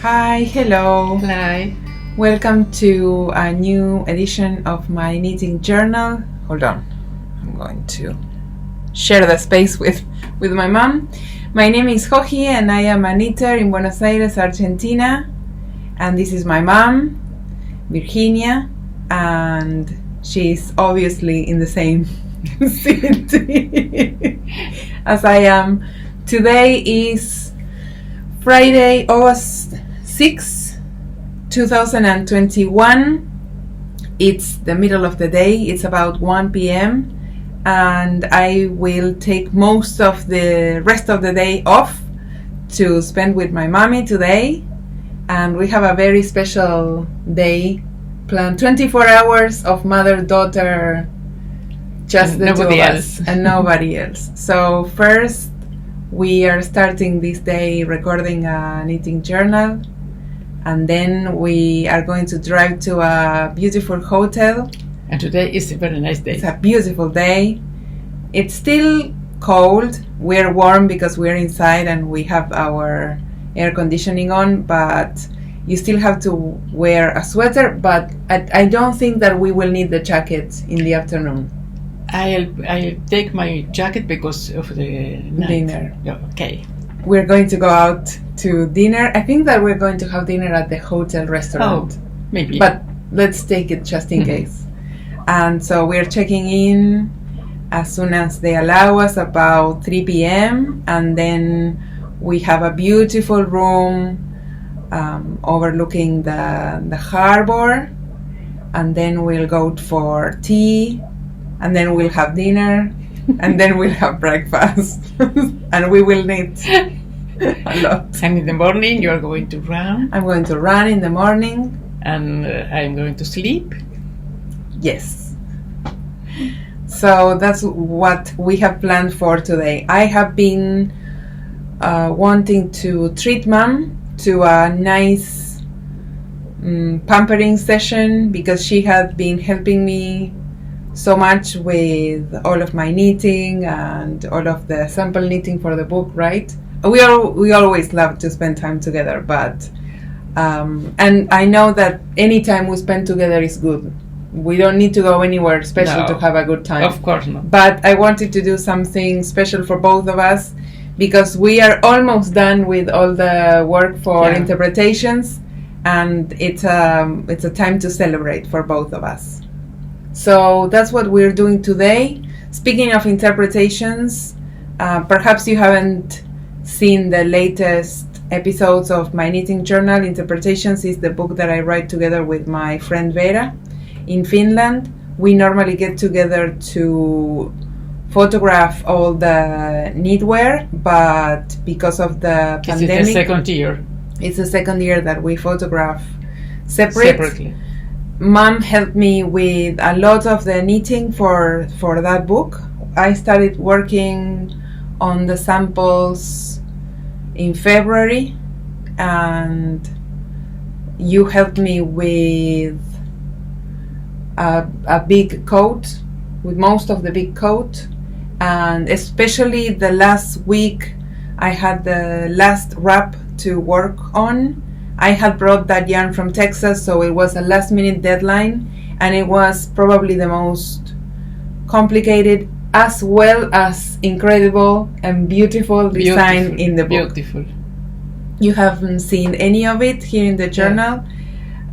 Hi, hello. Hi. Welcome to a new edition of my knitting journal. Hold on, I'm going to share the space with my mom. My name is Joji and I am a knitter in Buenos Aires, Argentina. And this is my mom, Virginia, and she's obviously in the same city as I am. Today is Friday, August 6, 2021. It's the middle of the day. It's about 1 p.m. and I will take most of the rest of the day off to spend with my mommy today. And we have a very special day planned, 24 hours of mother-daughter, just And the two of nobody us else. and nobody else. So first, we are starting this day recording a knitting journal, and then we are going to drive to a beautiful hotel. And today is a very nice day. It's a beautiful day. It's still cold. We're warm because we're inside and we have our air conditioning on, but you still have to wear a sweater, but I don't think that we will need the jacket in the afternoon. I'll take my jacket because of the night. Dinner. Yeah, okay. We're going to go out to dinner. I think that we're going to have dinner at the hotel restaurant. Oh, maybe. But let's take it just in case. And so we're checking in as soon as they allow us, about 3 p.m. And then we have a beautiful room overlooking the harbor. And then we'll go for tea. And then we'll have dinner. And then we'll have breakfast. And we will knit a lot. And in the morning you are going to run, I'm going to run in the morning. and I'm going to sleep. Yes. So that's what we have planned for today. I have been wanting to treat Mom to a nice pampering session because she had been helping me so much with all of my knitting and all of the sample knitting for the book, right? We always love to spend time together, but and I know that any time we spend together is good. We don't need to go anywhere special to have a good time. Of course not. But I wanted to do something special for both of us because we are almost done with all the work for interpretations, and it's a time to celebrate for both of us. So that's what we're doing today. Speaking of interpretations, perhaps you haven't seen the latest episodes of my knitting journal. Interpretations is the book that I write together with my friend Vera in Finland. We normally get together to photograph all the knitwear, but because of the pandemic, It's the second year. it's the second year that we photograph separately. Separately. Mom helped me with a lot of the knitting for that book. I started working on the samples in February, and you helped me with a big coat, with most of the big coat, and especially the last week I had the last wrap to work on. I had brought that yarn from Texas, so it was a last minute deadline, and it was probably the most complicated as well as incredible and beautiful design in the book. Beautiful. You haven't seen any of it here in the journal,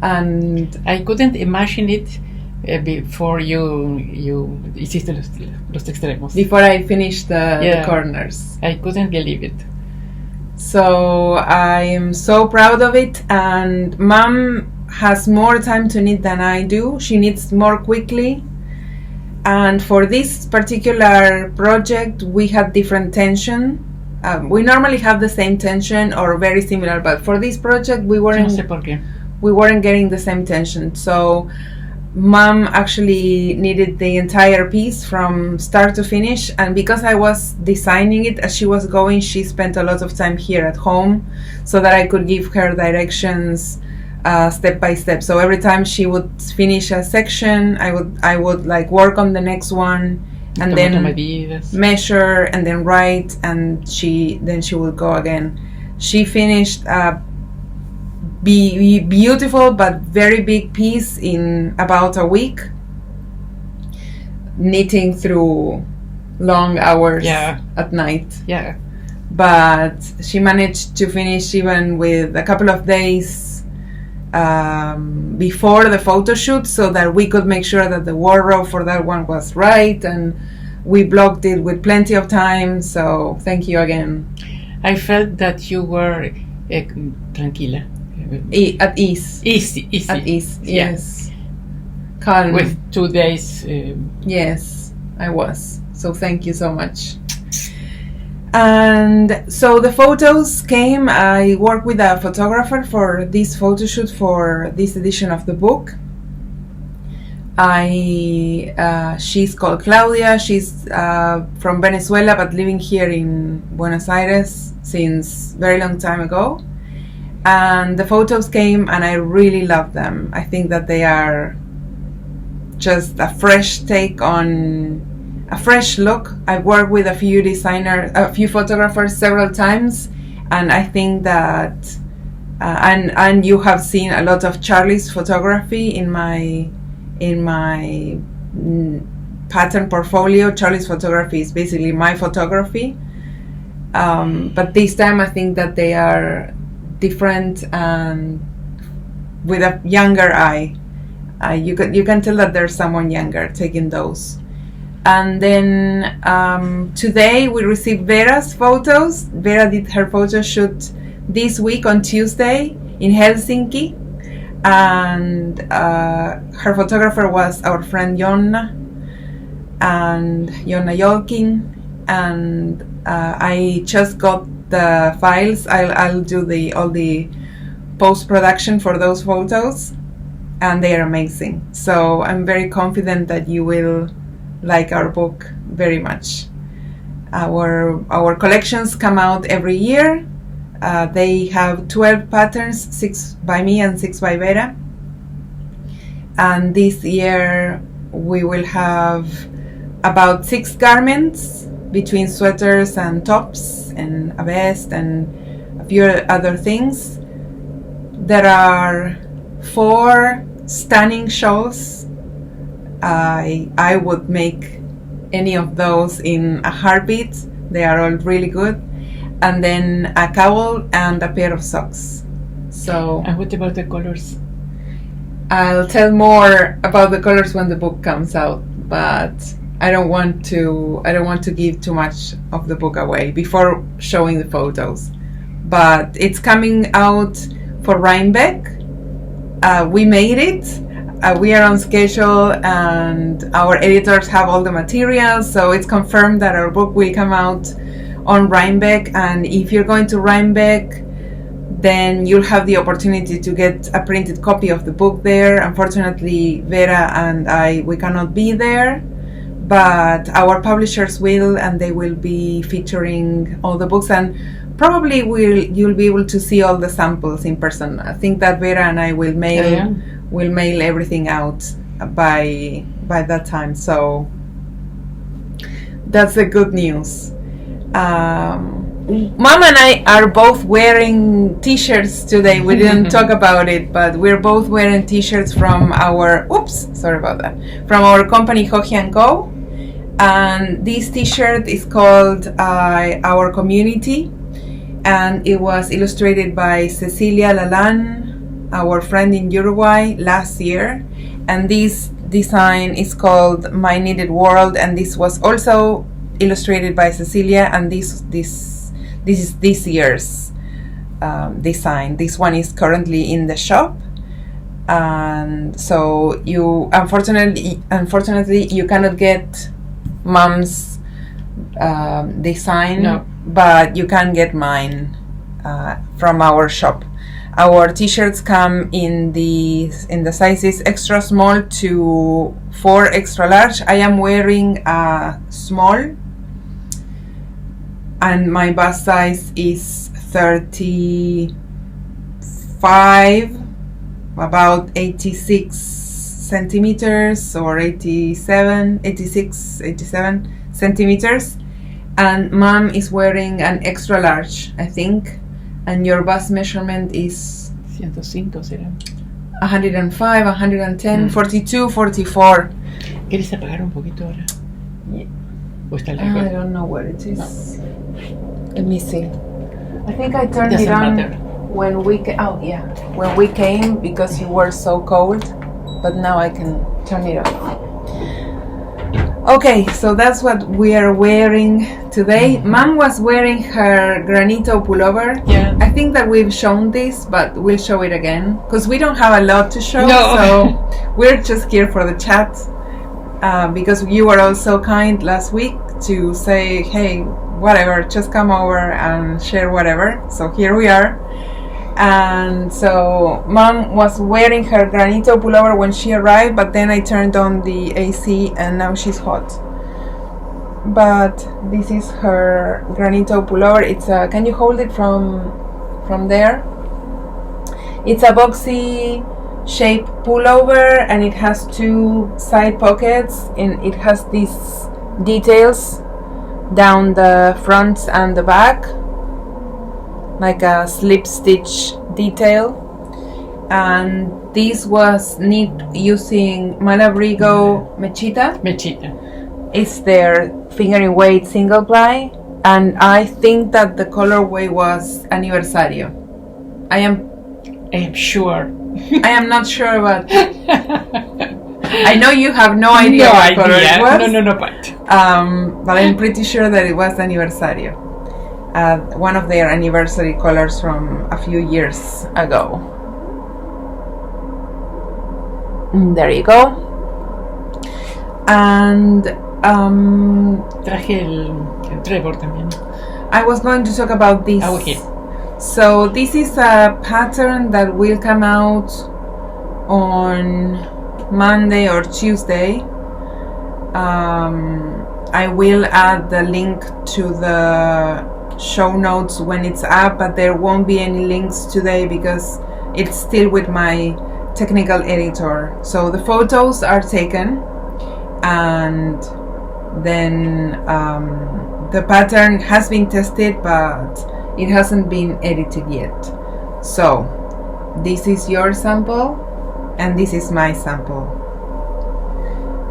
and I couldn't imagine it before you hiciste los extremos. before I finished the corners. I couldn't believe it. So I am so proud of it, and Mom has more time to knit than I do. She knits more quickly, and for this particular project we had different tension. We normally have the same tension or very similar, but for this project we No sé por qué. weren't getting the same tension. So Mom actually knitted the entire piece from start to finish, and because I was designing it as she was going, she spent a lot of time here at home so that I could give her directions step by step. So every time she would finish a section, I would like work on the next one, and then measure and then write, and she would go again. She finished a be beautiful but very big piece in about a week, knitting through long hours at night. Yeah. But she managed to finish even with a couple of days before the photo shoot, so that we could make sure that the wardrobe for that one was right, and we blocked it with plenty of time. So thank you again. I felt that you were tranquila. At ease. Easy. At ease, yes. Calm. With 2 days. Yes, I was. So thank you so much. And so the photos came. I worked with a photographer for this photo shoot for this edition of the book. She's called Claudia. She's from Venezuela, but living here in Buenos Aires since very long time ago. And the photos came, and I really love them. I think that they are just a fresh take on a fresh look. I've worked with a few photographers several times, and I think that and you have seen a lot of Charlie's photography in my pattern portfolio. Charlie's photography is basically my photography, but this time I think that they are different and with a younger eye. You can tell that there's someone younger taking those. And then today we received Vera's photos. Vera did her photo shoot this week on Tuesday in Helsinki, and her photographer was our friend Jonna Jolkin, and I just got the files. I'll do all the post-production for those photos, and they are amazing. So I'm very confident that you will like our book very much. Our collections come out every year. They have 12 patterns, 6 by me and 6 by Vera. And this year we will have about 6 garments between sweaters and tops and a vest and a few other things. There are 4 stunning shawls. I would make any of those in a heartbeat. They are all really good. And then a cowl and a pair of socks. So. And what about the colors? I'll tell more about the colors when the book comes out, but I don't want to give too much of the book away before showing the photos. But it's coming out for Rhinebeck. We made it. We are on schedule, and our editors have all the materials, so it's confirmed that our book will come out on Rhinebeck. And if you're going to Rhinebeck, then you'll have the opportunity to get a printed copy of the book there. Unfortunately, Vera and we cannot be there, but our publishers will, and they will be featuring all the books, and probably you'll be able to see all the samples in person. I think that Vera and I will mail everything out by that time. So that's the good news. Mom and I are both wearing t-shirts today. We didn't talk about it, but we're both wearing t-shirts from our from our company Joji & Co. And this t-shirt is called Our Community, and it was illustrated by Cecilia Lalan, our friend in Uruguay, last year. And this design is called My Knitted World, and this was also illustrated by Cecilia, and this is this year's design. This one is currently in the shop, and so you unfortunately you cannot get Mom's design. No. But you can get mine from our shop. Our t-shirts come in the sizes extra small to 4 extra large. I am wearing a small, and my bust size is 35, about 86 centimeters, or 86, 87 centimeters. And Mom is wearing an extra large, I think. And your bust measurement is 105 será. 105, 110, 42, 44. ¿Quieres apagar un poquito ahora? Yeah. ¿O está I lejos? don't know where it is. Let me see. I think I turned Doesn't it on matter. when we when we came because you were so cold, but now I can turn it off. Okay, so that's what we are wearing today. Mom was wearing her granito pullover. Yeah. I think that we've shown this, but we'll show it again because we don't have a lot to show. No. So we're just here for the chat because you were all so kind last week to say, hey, whatever, just come over and share whatever. So here we are. And so Mom was wearing her granito pullover when she arrived, but then I turned on the AC and now she's hot. But this is her granito pullover. It's a, can you hold it from there? It's a boxy shaped pullover and it has two side pockets and it has these details down the front and the back, like a slip stitch detail. And this was knit using Malabrigo Mechita. It's their fingering weight single ply, and I think that the colorway was Aniversario. I am sure. I am not sure, but I know you have no idea what color it was. No, But I'm pretty sure that it was Aniversario. One of their anniversary colors from a few years ago. There you go. And traje el Trevor también. I was going to talk about this. Okay. So this is a pattern that will come out on Monday or Tuesday. I will add the link to the show notes when it's up, but there won't be any links today because it's still with my technical editor. So the photos are taken and then the pattern has been tested, but it hasn't been edited yet. So this is your sample and this is my sample.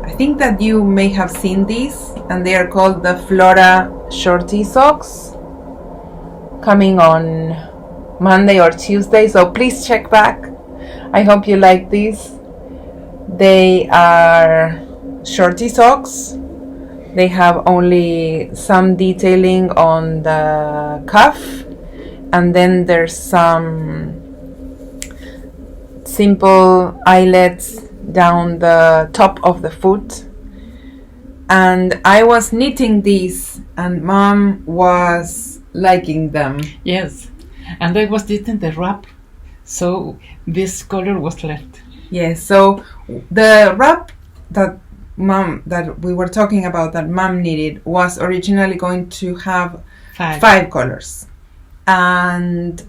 I think that you may have seen these, and they are called the FLORA shorty socks, coming on Monday or Tuesday, so please check back. I hope you like these. They are shorty socks. They have only some detailing on the cuff, and then there's some simple eyelets down the top of the foot. And I was knitting these and Mom was liking them. Yes, and I was knitting the wrap, so this color was left. Yes, so the wrap that we were talking about that Mom knitted was originally going to have five colors, and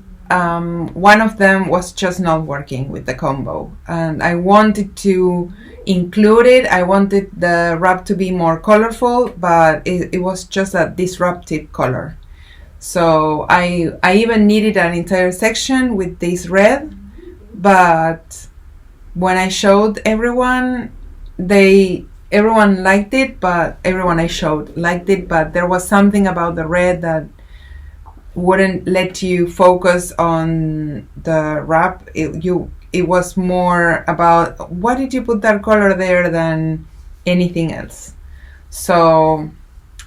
one of them was just not working with the combo, and I wanted to include it. I wanted the wrap to be more colorful, but it was just a disruptive color. So I even knitted an entire section with this red, but when I showed everyone, everyone liked it, but everyone I showed liked it, but there was something about the red that wouldn't let you focus on the wrap. It was more about why did you put that color there than anything else. So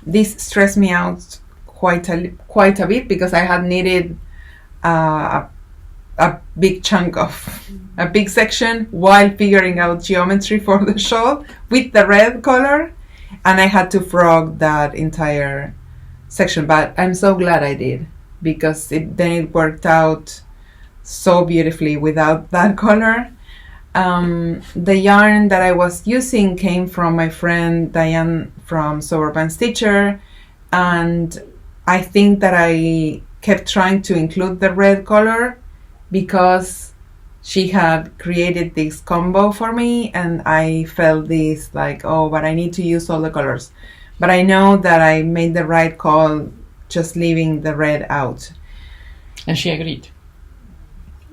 this stressed me out quite a bit because I had knitted a big chunk of a big section while figuring out geometry for the shawl with the red color, and I had to frog that entire section, but I'm so glad I did because then it worked out so beautifully without that color. The yarn that I was using came from my friend Diane from Soberpan Stitcher, and I think that I kept trying to include the red color because she had created this combo for me, and I felt this like, oh, but I need to use all the colors. But I know that I made the right call just leaving the red out. And she agreed.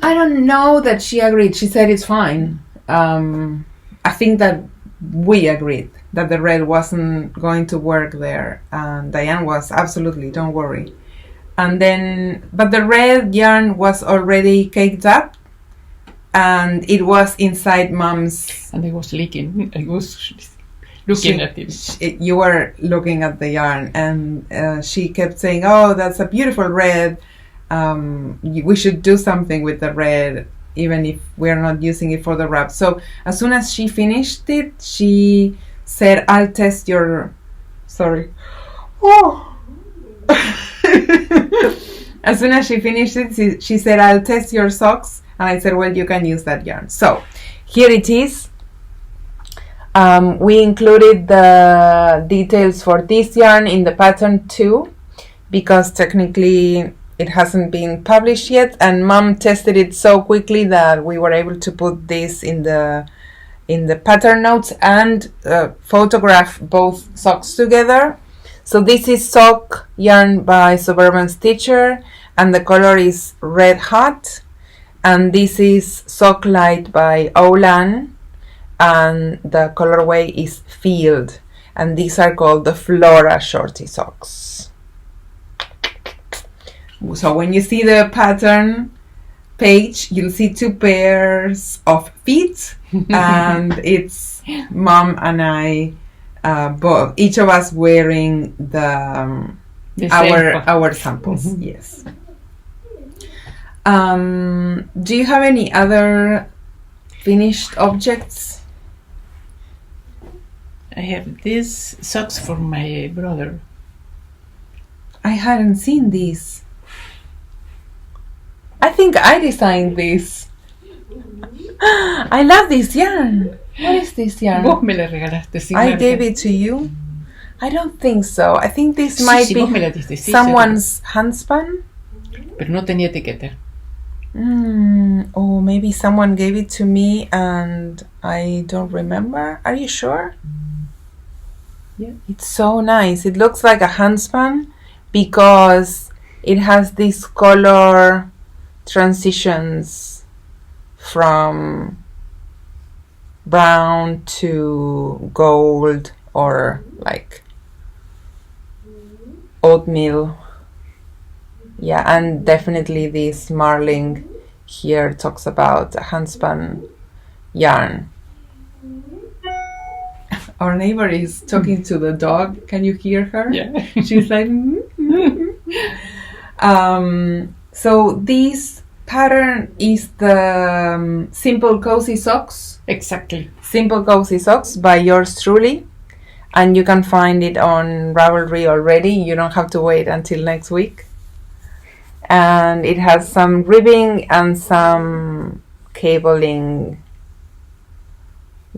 I don't know that she agreed. She said it's fine. I think that we agreed that the red wasn't going to work there. And Diane was absolutely, don't worry. And then, but the red yarn was already caked up, and it was inside Mom's. And I was leaking. I was looking at it. You were looking at the yarn, and she kept saying, "Oh, that's a beautiful red. We should do something with the red, even if we're not using it for the wrap." So as soon as she finished it, she said, "I'll test your." Sorry. Oh. As soon as she finished it, she said, "I'll test your socks." And I said, "Well, you can use that yarn." So here it is. We included the details for this yarn in the pattern too, because technically it hasn't been published yet, and Mom tested it so quickly that we were able to put this in the pattern notes and photograph both socks together. So this is sock yarn by Suburban Stitcher, and the color is Red Hot. And this is Sock Light by Olan, and the colorway is Field. And these are called the FLORA shorty socks. So when you see the pattern page, you'll see two pairs of feet, and it's Mom and I, both, each of us wearing our samples. Mm-hmm. Yes. Do you have any other finished objects? I have these socks for my brother. I hadn't seen these. I think I designed this. I love this yarn. What is this yarn? Vos me la regalaste. Sin I gave it to you. I don't think so. I think this might be vos me la diste, someone's handspan. Pero no tenía etiqueta. Or maybe someone gave it to me and I don't remember. Are you sure? Yeah. It's so nice. It looks like a handspan because it has these color transitions from brown to gold or like oatmeal. Yeah, and definitely this Marling here talks about a handspan yarn. Our neighbor is talking to the dog. Can you hear her? Yeah. She's like, so this pattern is the Simple Cozy Socks. Exactly. Simple Cozy Socks by yours truly. And you can find it on Ravelry already. You don't have to wait until next week. And it has some ribbing and some cabling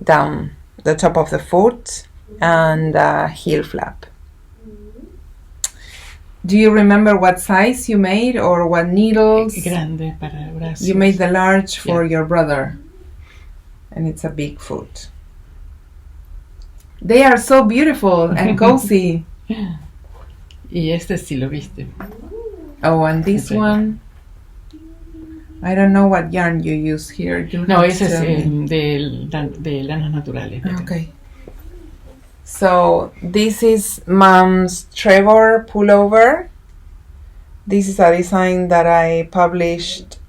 down the top of the foot and a heel flap. Do you remember what size you made or what needles? Grande para brazos. You made the large for your brother, and it's a big foot. They are so beautiful and cozy. Y este sí lo viste. Oh, and this one, I don't know what yarn you use here. No, ese es de lanas naturales. Okay. So this is Mom's Trevor pullover. This is a design that I published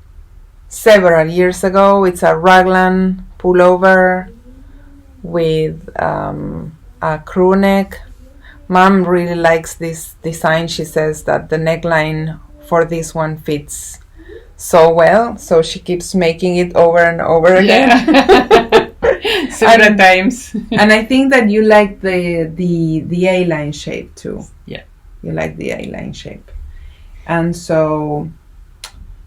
several years ago. It's a raglan pullover with a crew neck. Mom really likes this design. She says that the neckline for this one fits so well, so she keeps making it over and over again. Yeah. Several times. And I think that you like the A-line shape too. Yeah. You like the A-line shape. And so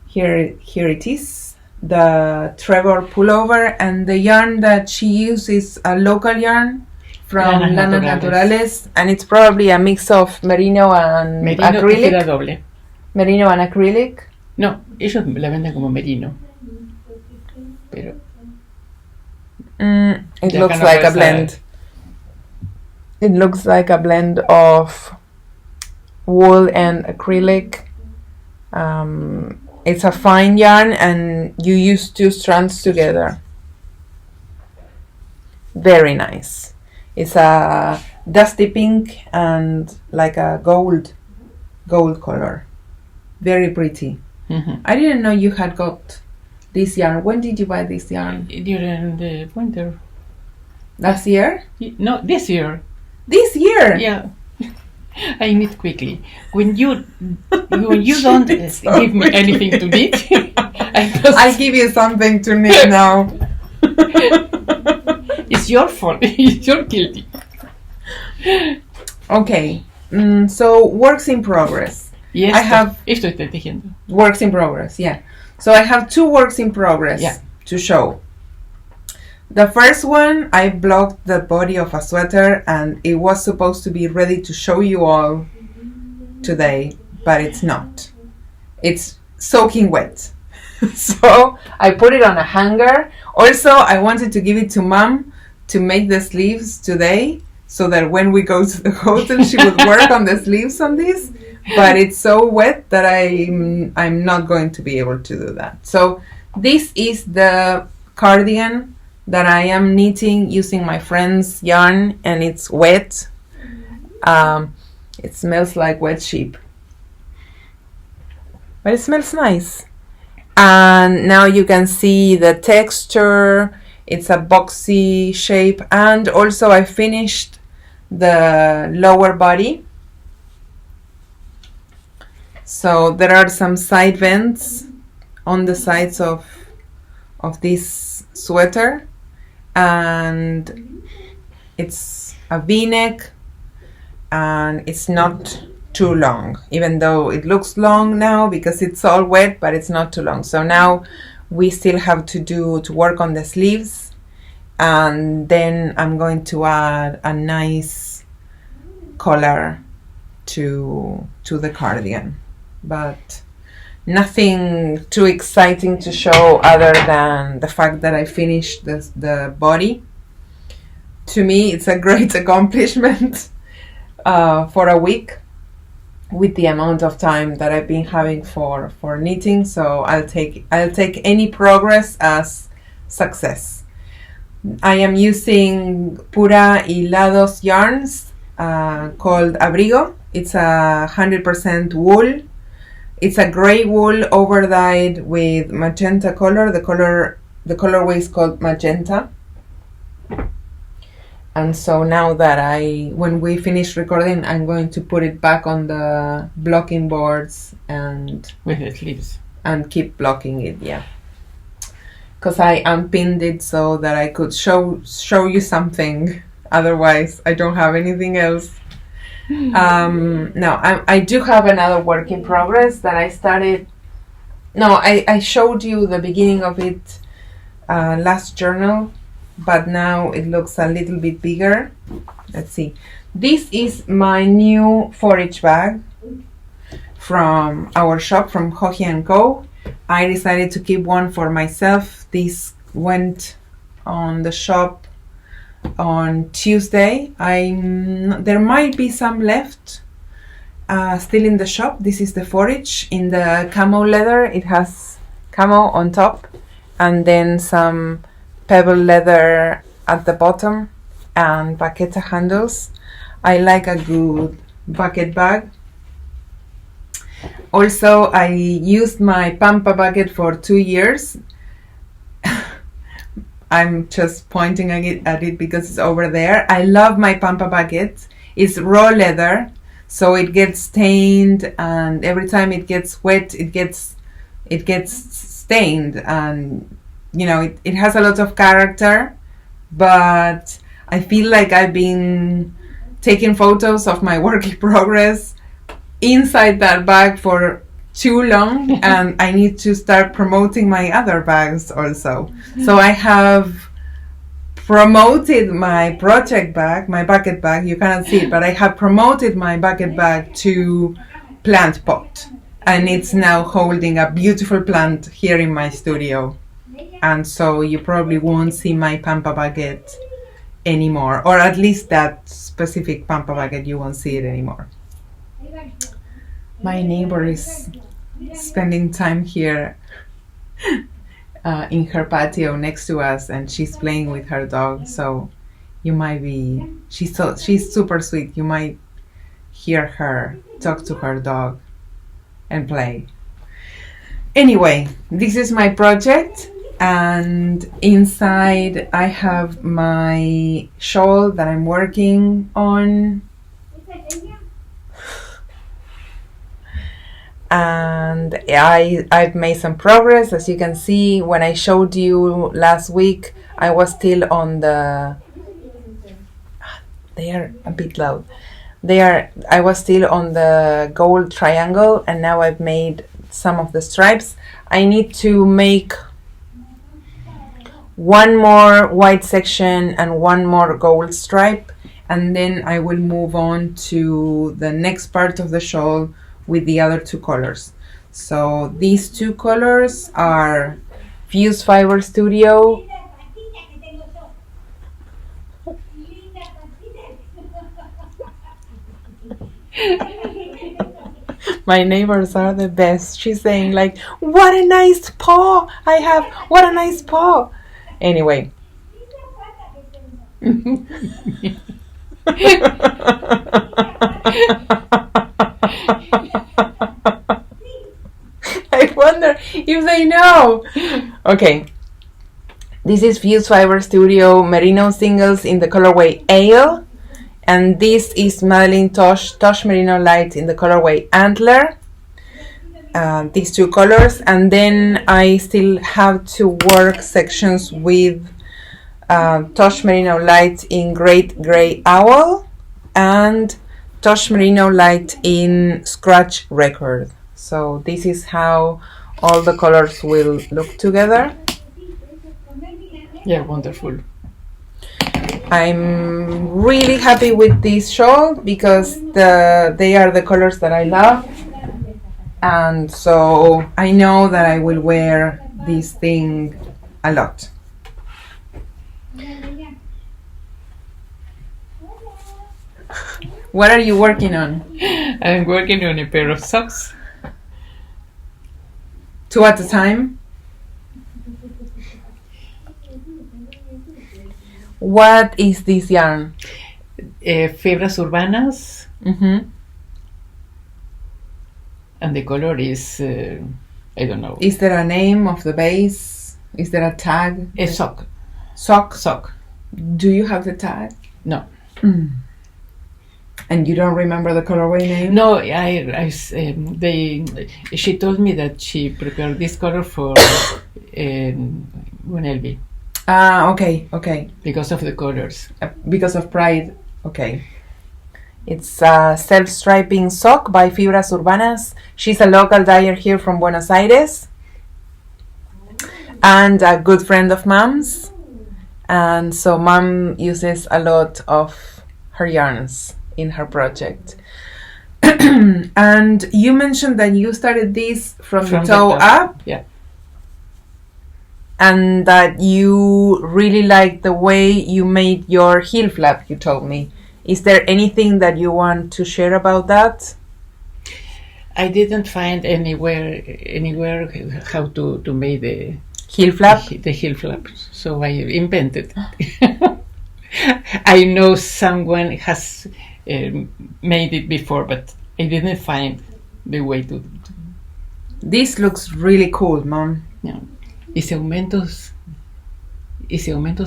here it is, the Trevor pullover, and the yarn that she uses a local yarn from Lanas Naturales, and it's probably a mix of merino and acrylic. Doble. Merino and acrylic. No, ellos la venden como merino. Pero it looks like a blend. It looks like a blend of wool and acrylic. It's a fine yarn, and you use 2 strands together. Very nice. It's a dusty pink and like a gold color. Very pretty. Mm-hmm. I didn't know you had got this yarn. When did you buy this yarn? During the winter. Last year? No, this year. This year? Yeah. I knit quickly. When you don't give me anything to knit, I'll give you something to knit now. It's your fault. It's your guilty. Okay. So works in progress. Yes, I have estoy tejiendo. Works in progress. Yeah. So I have 2 works in progress to show. The first one, I blocked the body of a sweater, and it was supposed to be ready to show you all today, but it's not. It's soaking wet. So I put it on a hanger. Also, I wanted to give it to Mom to make the sleeves today, so that when we go to the hotel, she would work on the sleeves on this. But it's so wet that I'm not going to be able to do that. So this is the cardigan that I am knitting using my friend's yarn, and it's wet. It smells like wet sheep, but it smells nice. And now you can see the texture. It's a boxy shape, and also I finished the lower body. So there are some side vents on the sides of this sweater, and it's a V-neck, and it's not too long, even though it looks long now because it's all wet, but it's not too long. So now we still have to work on the sleeves, and then I'm going to add a nice collar to the cardigan, but nothing too exciting to show other than the fact that I finished the body. To me, it's a great accomplishment for a week with the amount of time that I've been having for knitting. So I'll take any progress as success. I am using Pura Hilados yarns called Abrigo. It's 100% wool. It's a gray wool overdyed with magenta color. The colorway is called magenta. And so now that when we finish recording, I'm going to put it back on the blocking boards and with the sleeves and keep blocking it. Yeah, because I unpinned it so that I could show you something. Otherwise, I don't have anything else. Now I do have another work in progress that I started. No, I showed you the beginning of it last journal, but now it looks a little bit bigger. Let's see. This is my new forage bag from our shop, from Joji & Co. I decided to keep one for myself. This went on the shop on Tuesday. There might be some left still in the shop. This is the forage in the camo leather. It has camo on top and then some pebble leather at the bottom and baqueta handles. I like a good bucket bag. Also, I used my Pampa bucket for 2 years. I'm just pointing at it because it's over there. I love my Pampa bucket. It's raw leather, so it gets stained, and every time it gets wet, it gets stained, and you know it has a lot of character. But I feel like I've been taking photos of my work in progress inside that bag for too long, and I need to start promoting my other bags also. So I have promoted my project bag, my bucket bag. You cannot see it, but I have promoted my bucket bag to plant pot, and it's now holding a beautiful plant here in my studio. And so you probably won't see my Pampa bucket anymore, or at least that specific Pampa bucket, you won't see it anymore. My neighbor is spending time here in her patio next to us, and she's playing with her dog. So you might be. She's super sweet. You might hear her talk to her dog and play. Anyway, this is my project, and inside I have my shawl that I'm working on, and I've made some progress. As you can see, when I showed you last week, I was still on the. They are a bit loud. I was still on the gold triangle, and now I've made some of the stripes. I need to make one more white section and one more gold stripe, and then I will move on to the next part of the shawl with the other two colors. So these two colors are Fuse Fiber Studio My neighbors are the best. She's saying like, what a nice paw I have, what a nice paw. Anyway. I wonder if they know. Okay. This is Fuse Fiber Studio Merino Singles in the colorway Ale. And this is Madeline Tosh Merino Light in the colorway Antler. These two colors. And then I still have to work sections with Tosh Merino Light in Great Grey Owl and Tosh Merino Light in Scratch Record. So this is how all the colors will look together. Yeah, wonderful. I'm really happy with this shawl because they are the colors that I love, and so I know that I will wear this thing a lot. What are you working on? I'm working on a pair of socks. 2 at a time? What is this yarn? Fibras urbanas. Mm-hmm. And the color is, I don't know. Is there a name of the base? Is there a tag? A sock. Sock? Sock. Do you have the tag? No. Mm. And you don't remember the colorway name? No, she told me that she prepared this color for Gunelby. Ah, okay. Because of the colors. Because of pride, okay. It's a self-striping sock by Fibras Urbanas. She's a local dyer here from Buenos Aires and a good friend of Mom's. And so Mom uses a lot of her yarns in her project. And you mentioned that you started this from the toe up. Yeah. And that you really like the way you made your heel flap, you told me. Is there anything that you want to share about that? I didn't find anywhere how to make the heel flap. The heel flap, so I invented. I know someone has made it before, but I didn't find the way to. This looks really cool, Mom. Yeah. Hice aumentos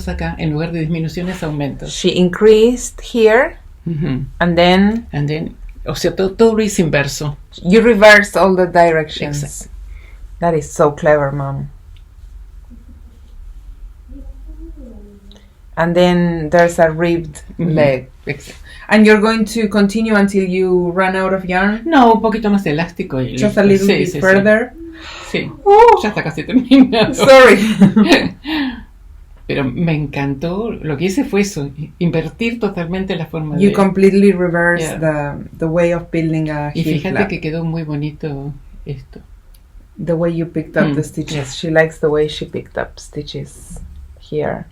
acá, en lugar de disminuciones, aumentos. She increased here, mm-hmm. and then, o sea, todo es inverso. You reversed all the directions. Exactly. That is so clever, Mom. And then there's a ribbed mm-hmm. leg. Exactly. And you're going to continue until you run out of yarn? No, un poquito más elástico. Just a little bit further? Sí, oh. Ya está casi terminado. Sorry. Pero me encantó, lo que hice fue eso, invertir totalmente la forma You completely reversed yeah. the way of building a y heel fíjate flap. Que quedó muy bonito esto. The way you picked up the stitches. Yes. She likes the way she picked up stitches here.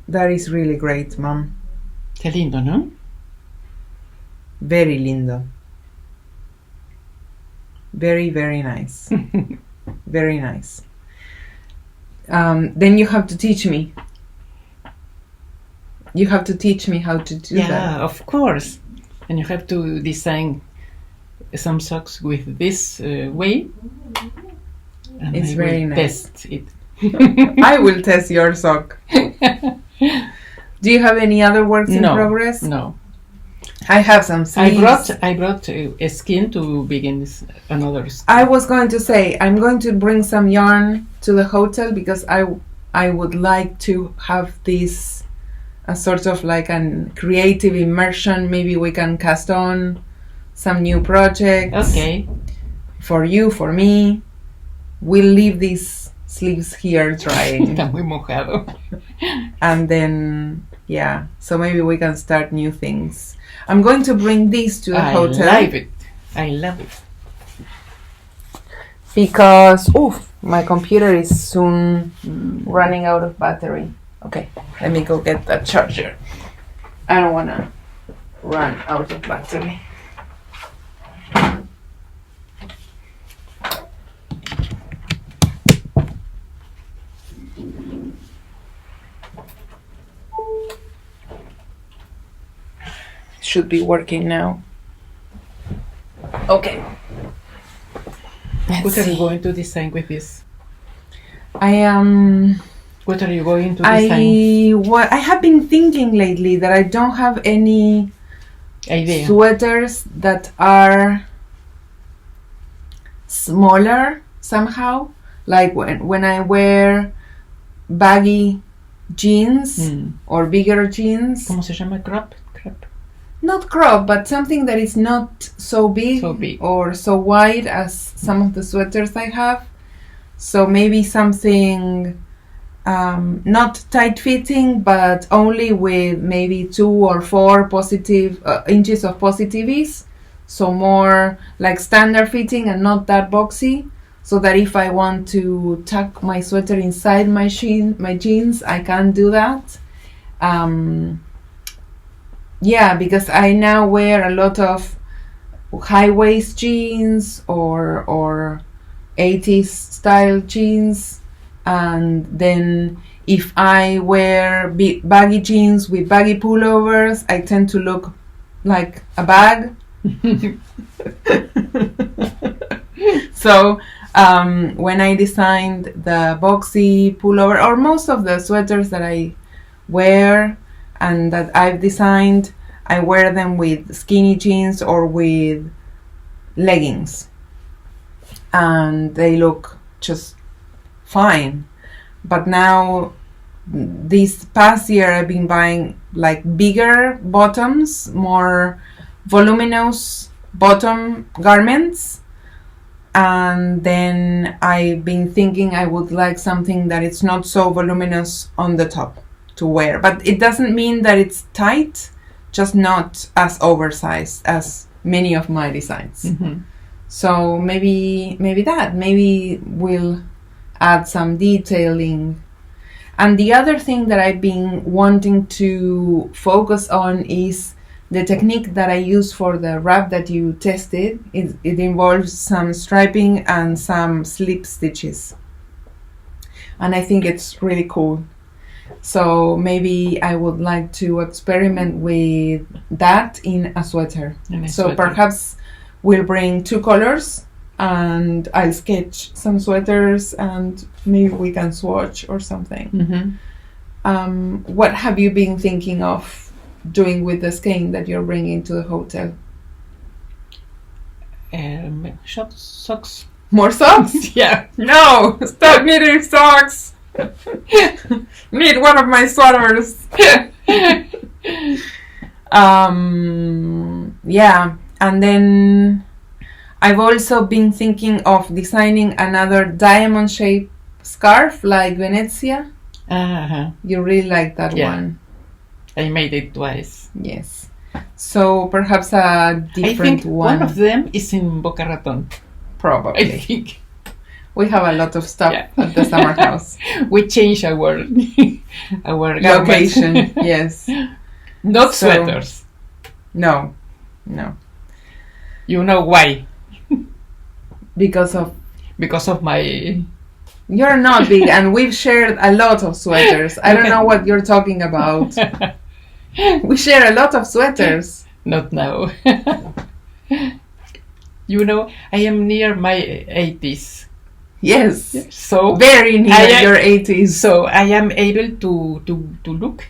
That is really great, Mom. Qué lindo, ¿no? Very lindo. Very, very nice. Very nice. Then you have to teach me. You have to teach me how to do that. Yeah, of course. And you have to design some socks with this way. And It's I very will nice. test it. I will test your sock. Do you have any other works in progress? No. I have some sleeves. I brought a skin to begin another. I was going to say I'm going to bring some yarn to the hotel because I would like to have this a sort of like a creative immersion. Maybe we can cast on some new projects. Okay. For you, for me. We'll leave these sleeves here drying. Está muy mojado. And then, yeah, so maybe we can start new things. I'm going to bring these to the hotel. I love it. Because, my computer is soon running out of battery. Okay, let me go get that charger. I don't want to run out of battery. Should be working now. Okay. What are you going to design with this? I am. What are you going to design? I have been thinking lately that I don't have any idea sweaters that are smaller somehow. Like when I wear baggy jeans or bigger jeans. ¿Cómo se llama? Crop? Not crop, but something that is not so big or so wide as some of the sweaters I have. So maybe something not tight fitting, but only with maybe 2 or 4 inches of positive ease. So more like standard fitting and not that boxy. So that if I want to tuck my sweater inside my jeans, I can do that. Yeah, because I now wear a lot of high waist jeans or 80s style jeans, and then if I wear baggy jeans with baggy pullovers, I tend to look like a bag. So when I designed the boxy pullover, or most of the sweaters that I wear and that I've designed, I wear them with skinny jeans or with leggings, and they look just fine. But now, this past year, I've been buying like bigger bottoms, more voluminous bottom garments, and then I've been thinking I would like something that it's not so voluminous on the top to wear, but it doesn't mean that it's tight, just not as oversized as many of my designs. So maybe we'll add some detailing. And the other thing that I've been wanting to focus on is the technique that I use for the wrap that you tested. It involves some striping and some slip stitches, and I think it's really cool. So maybe I would like to experiment with that in a sweater. Perhaps we'll bring 2 colors and I'll sketch some sweaters and maybe we can swatch or something. What have you been thinking of doing with the skein that you're bringing to the hotel? Socks. More socks? Yeah. No! Stop knitting socks! Knit one of my sweaters. Yeah, and then I've also been thinking of designing another diamond shaped scarf like Venezia. You really like that one. I made it twice. Yes. So perhaps a different one. One of them is in Boca Raton. Probably. I think. We have a lot of stuff at the summer house. We change our location. Yes. Not sweaters. No. You know why? Because of my. You're not big, and we've shared a lot of sweaters. I don't know what you're talking about. We share a lot of sweaters. Not now. You know, I am near my 80s. Yes. So very near your 80s. So I am able to look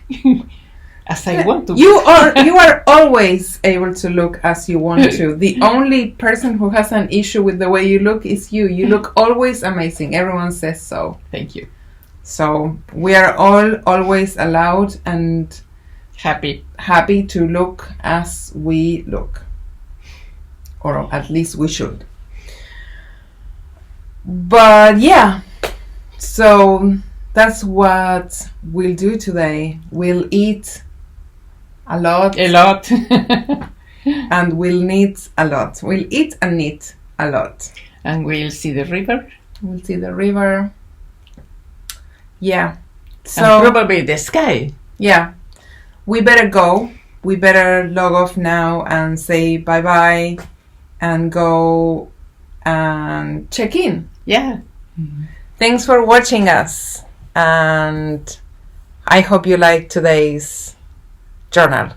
as I want to. You are always able to look as you want to. The only person who has an issue with the way you look is you. You look always amazing. Everyone says so. Thank you. So we are all always allowed and happy to look as we look, or at least we should. But yeah, so that's what we'll do today. We'll eat a lot and we'll knit a lot. We'll eat and knit a lot, and we'll see the river. Yeah, so and probably the sky. Yeah, we better go. We better log off now and say bye-bye and go and check in. Yeah. Thanks for watching us, and I hope you liked today's journal.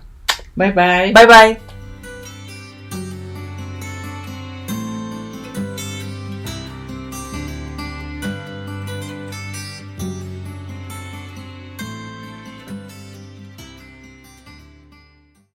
Bye-bye. Bye-bye.